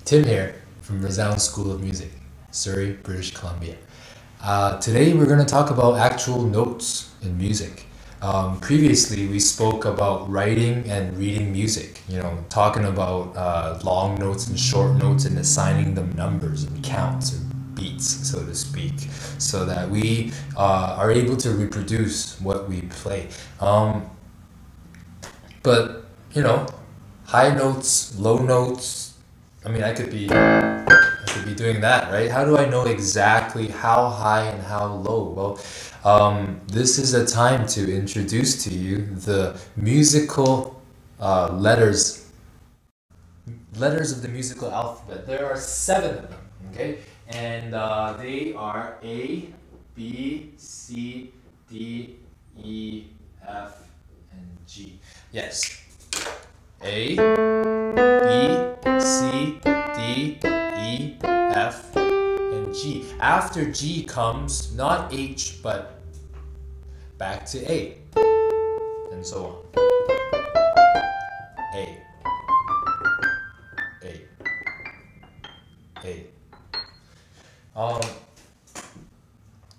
Tim here from Resound School of Music, Surrey, British Columbia. Today we're going to talk about actual notes in music. Previously we spoke about writing and reading music, talking about long notes and short notes and assigning them numbers and counts and beats, so to speak, so that we are able to reproduce what we play. But, high notes, low notes, I could be doing that, right? How do I know exactly how high and how low? Well, this is a time to introduce to you the musical letters of the musical alphabet. There are 7 of them, okay? And they are A, B, C, D, E, F, and G. Yes. A, B, C, D, E, F, and G. After G comes not H, but back to A, and so on. A, A, A.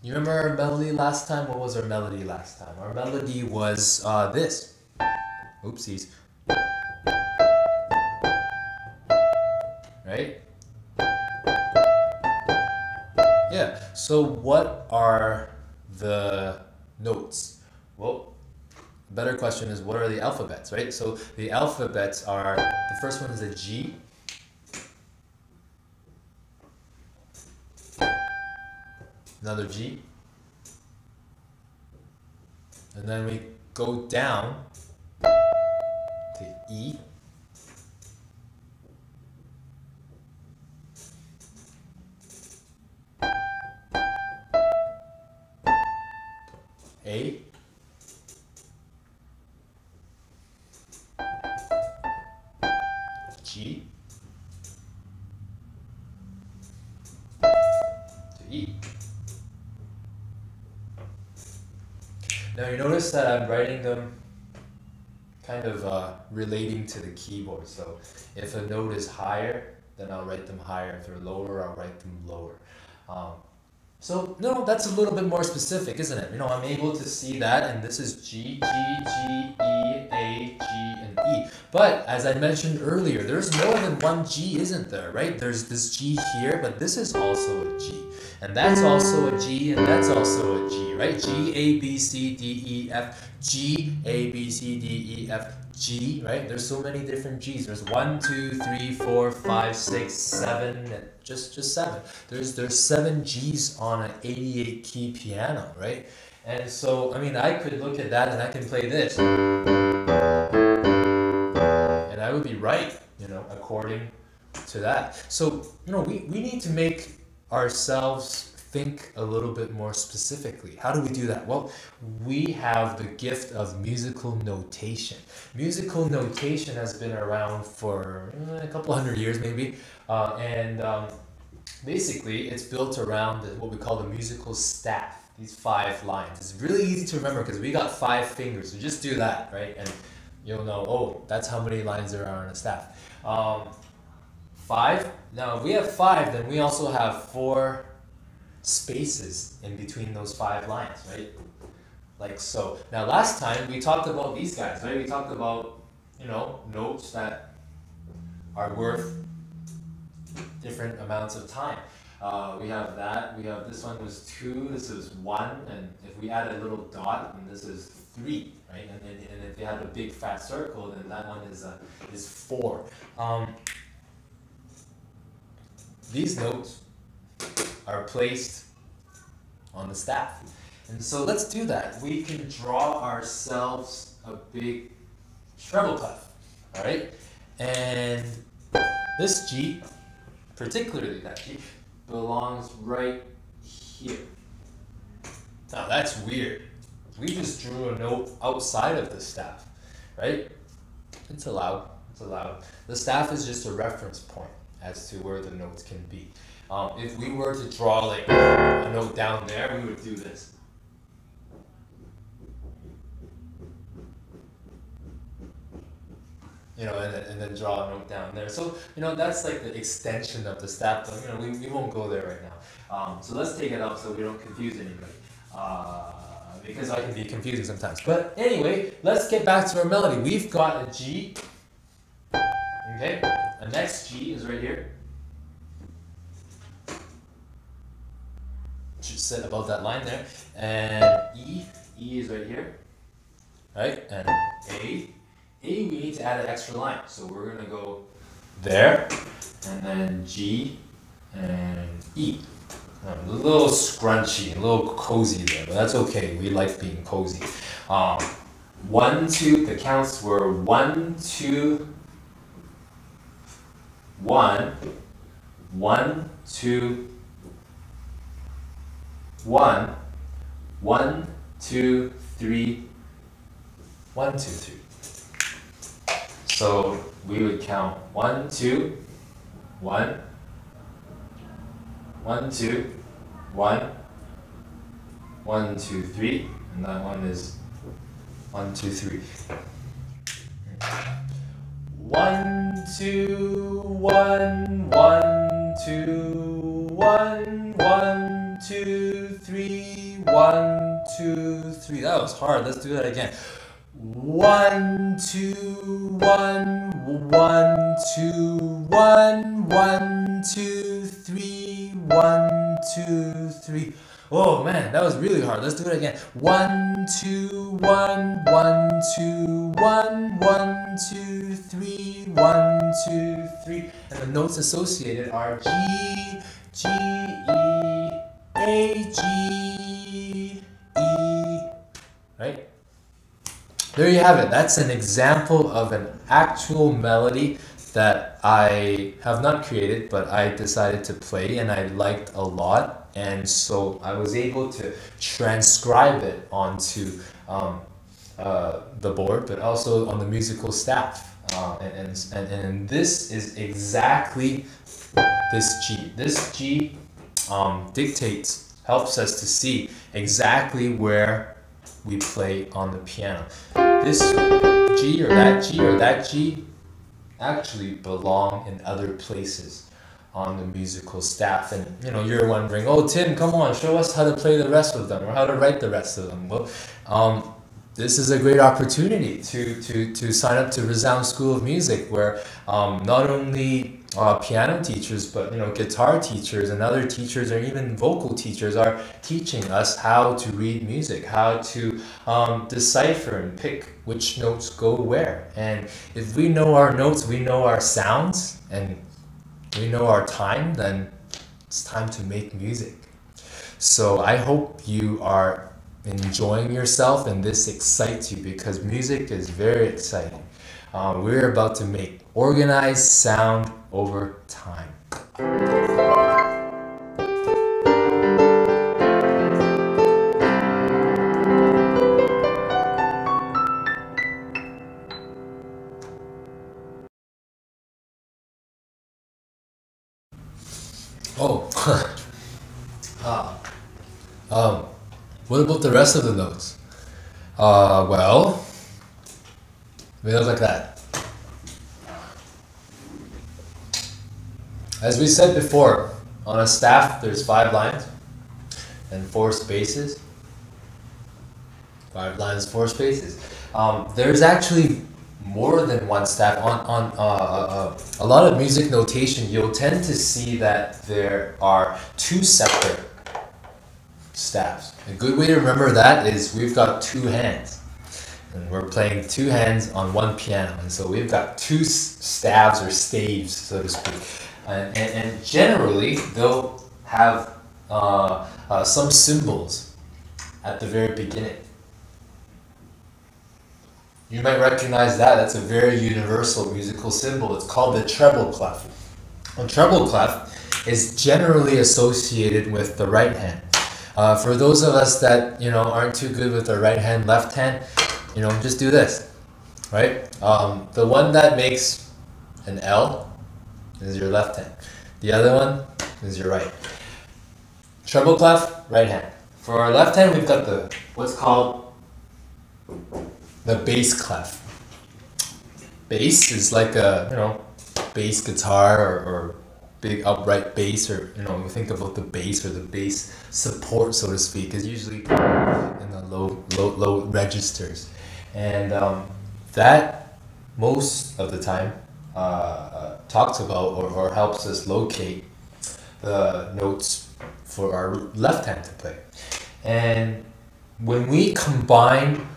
You remember our melody last time? What was our melody last time? Our melody was this. Oopsies. Right? Yeah, so what are the notes? Well, the better question is, what are the alphabets, right? So the alphabets are, the first one is a G. Another G. And then we go down to E. A, G, to E. Now you notice that I'm writing them kind of relating to the keyboard. So if a note is higher, then I'll write them higher. If they're lower, I'll write them lower. So, that's a little bit more specific, isn't it? I'm able to see that, and this is G, G, G, E, A, G, and E. But, as I mentioned earlier, there's more than one G, isn't there, right? There's this G here, but this is also a G. And that's also a G, and that's also a G, right? G, A, B, C, D, E, F, G, A, B, C, D, E, F, G, right? There's so many different G's. There's 1, 2, 3, 4, 5, 6, 7, just 7. There's 7 G's on an 88 key piano, right? And so, I could look at that and I can play this. And I would be right, according to that. So, we need to make ourselves think a little bit more specifically. How do we do that? Well, we have the gift of musical notation. Musical notation has been around for a couple hundred years maybe, and basically it's built around what we call the musical staff, these 5 lines. It's really easy to remember because we got 5 fingers, so just do that, right? And you'll know, oh, that's how many lines there are on a staff. 5. Now, if we have 5, then we also have 4 spaces in between those 5 lines, right? Like so. Now, last time we talked about these guys, right? We talked about, notes that are worth different amounts of time. We have that. We have this one was 2. This is 1, and if we add a little dot, then this is 3, right? And if you have a big fat circle, then that one is 4. These notes are placed on the staff. And so let's do that. We can draw ourselves a big treble clef, all right? And this G, particularly that G, belongs right here. Now that's weird. We just drew a note outside of the staff, right? It's allowed, it's allowed. The staff is just a reference point as to where the notes can be. If we were to draw like a note down there, we would do this. you know, and then draw a note down there. So, you know, that's like the extension of the staff, but, you know, we won't go there right now. So let's take it up so we don't confuse anybody. Because I can be confusing sometimes. But anyway, let's get back to our melody. We've got a G. Okay, the next G is right here. Should sit above that line there. And E is right here. Right? And A, we need to add an extra line. So we're gonna go there, and then G and E. A little scrunchy, a little cozy there, but that's okay. We like being cozy. 1, 2, the counts were 1, 2, 1, 1, 2, 1, 1, 2, 3, 1, 2, 3. So we would count 1, 2, 1, 1, 2, 1, 1, 2, 3, and that one is 1, 2, 3. 1, 2, 1, 1, 2, 1, 1, 2, 3, 1, 2, 3. That was hard. Let's do that again. 1, 2, 1, 1, 2, 1, 1, 2, 3, 1, 2, 3. Oh man, that was really hard. Let's do it again. 1, 2, 1, 1, 2, 1, 1, 2, 3, 1, 2, 3. And the notes associated are G, G, E, A, G, E. Right? There you have it. That's an example of an actual melody that I have not created, but I decided to play and I liked a lot. And so I was able to transcribe it onto the board, but also on the musical staff. And this is exactly this G. This G dictates, helps us to see exactly where we play on the piano. This G or that G actually belong in other places on the musical staff. And you know, you're wondering, oh Tim, come on, show us how to play the rest of them or how to write the rest of them. Well, this is a great opportunity to sign up to Resound School of Music, where not only piano teachers, but you know, guitar teachers and other teachers, or even vocal teachers, are teaching us how to read music, how to decipher and pick which notes go where. And if we know our notes, we know our sounds, and we know our time, then it's time to make music. So I hope you are enjoying yourself and this excites you, because music is very exciting. We're about to make organized sound over time. What about the rest of the notes? Well, they look like that. As we said before, on a staff there's 5 lines and 4 spaces. 5 lines, 4 spaces. There's actually more than one staff. On a lot of music notation, you'll tend to see that there are 2 separate staffs. A good way to remember that is we've got 2 hands. And we're playing 2 hands on 1 piano. And so we've got 2 staves or staves, so to speak. And generally, they'll have some symbols at the very beginning. You might recognize that. That's a very universal musical symbol. It's called the treble clef. A treble clef is generally associated with the right hand. For those of us that, you know, aren't too good with the right hand, left hand, you know, just do this, right? The one that makes an L is your left hand. The other one is your right. Treble clef, right hand. For our left hand, we've got the what's called the bass clef. bass is like a, you know, bass guitar or big upright bass, or, you know, you think about the bass or the bass support, so to speak, is usually in the low registers. And that most of the time talks about or helps us locate the notes for our left hand to play. And when we combine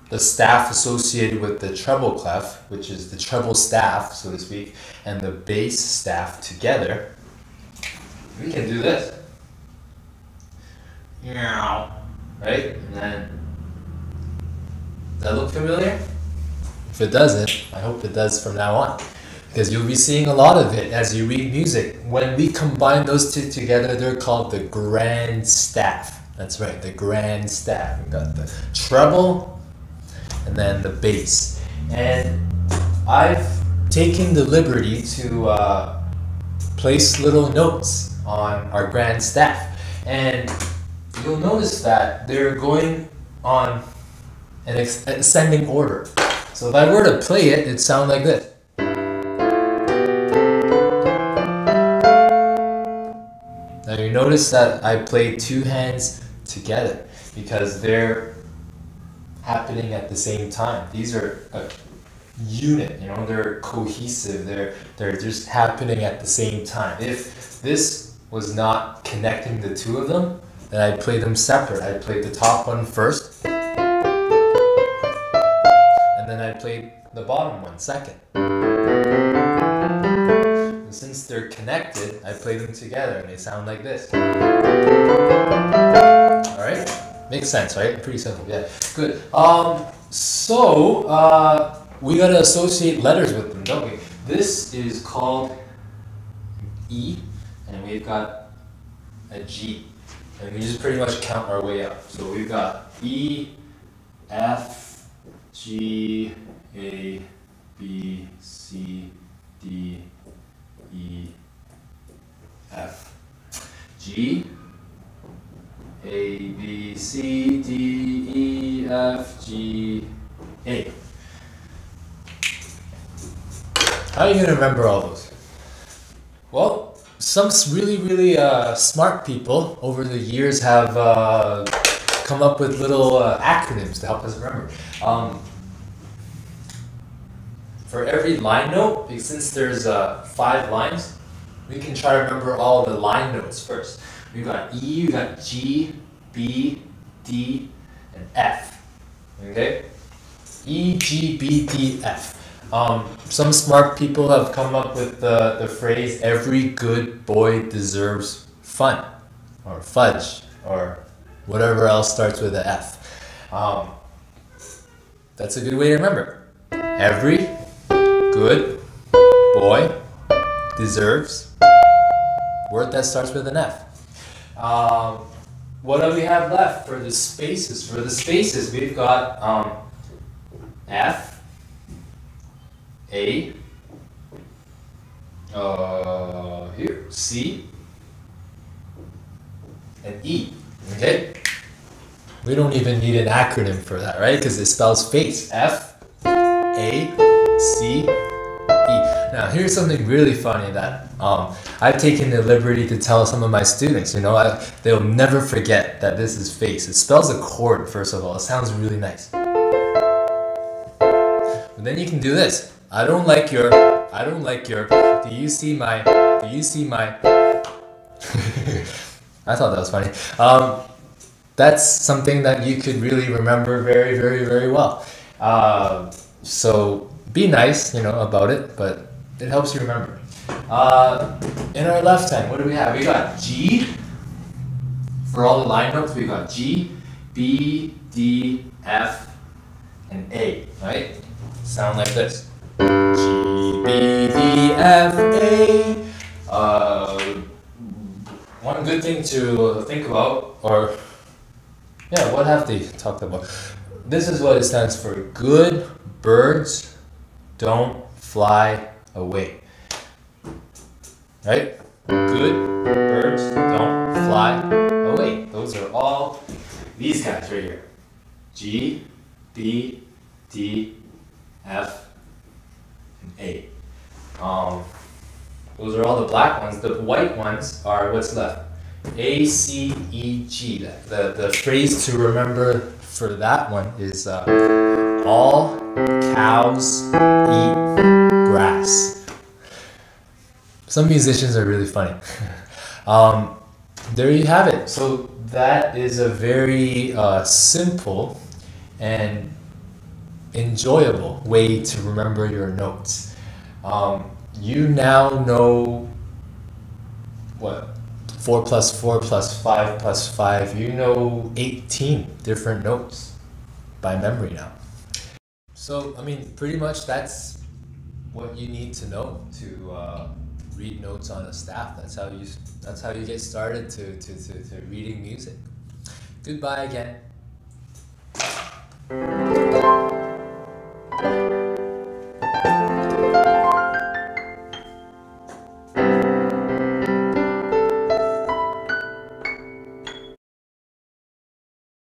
the staff associated with the treble clef, which is the treble staff, so to speak, and the bass staff together, we can do this. Right? And then, does that look familiar? If it doesn't, I hope it does from now on, because you'll be seeing a lot of it as you read music. When we combine those two together, they're called the grand staff. That's right, the grand staff. We've got the treble and then the bass. And I've taken the liberty to place little notes on our grand staff. And you'll notice that they're going on an ascending order. So if I were to play it, it'd sound like this. Now you notice that I played two hands together because they're happening at the same time. These are a unit, you know, they're cohesive, they're just happening at the same time. If this was not connecting the two of them, then I'd play them separate. I'd play the top one first, and then I played the bottom one second. And since they're connected, I play them together and they sound like this. Alright? Makes sense, right? Pretty simple, yeah. Good. We gotta associate letters with them, don't we? This is called E, and we've got a G. And we just pretty much count our way up. So we've got E, F, G, A, B, C, D, E, F. G, A, B, C, D, E, F, G, A. How are you going to remember all those? Well, some really smart people over the years have come up with little acronyms to help us remember. For every line note, since there's 5 lines, we can try to remember all the line notes first. We've got E, we've got G, B, D, and F. Okay? E, G, B, D, F. Some smart people have come up with the phrase, every good boy deserves fun, or fudge, or whatever else starts with an F. That's a good way to remember. Every good boy deserves, word that starts with an F. What do we have left for the spaces? For the spaces, we've got F, A, here, C, and E, okay? We don't even need an acronym for that, right? Because it spells face. F, A, C, E. Now, here's something really funny that I've taken the liberty to tell some of my students, you know, they'll never forget that this is face. It spells a chord, first of all. It sounds really nice. But then you can do this. I don't like your, do you see my, I thought that was funny. That's something that you could really remember very well. So be nice, you know, about it, but it helps you remember. In our left hand, what do we have? We got G. For all the line notes, we got G, B, D, F, and A, right? Sound like this. G, B, D, F, A. One good thing to think about, or yeah, what have they talked about? This is what it stands for. Good birds don't fly away. Right? Good birds don't fly away. Those are all these guys right here. G, B, D, F, the white ones are what's left. A, C, E, G. The phrase to remember for that one is all cows eat grass. Some musicians are really funny. There you have it. So that is a very simple and enjoyable way to remember your notes. You now know what 4 plus 4 plus 5 plus 5. You know 18 different notes by memory now. So I mean, pretty much that's what you need to know to read notes on a staff. That's how you get started to reading music. Goodbye again.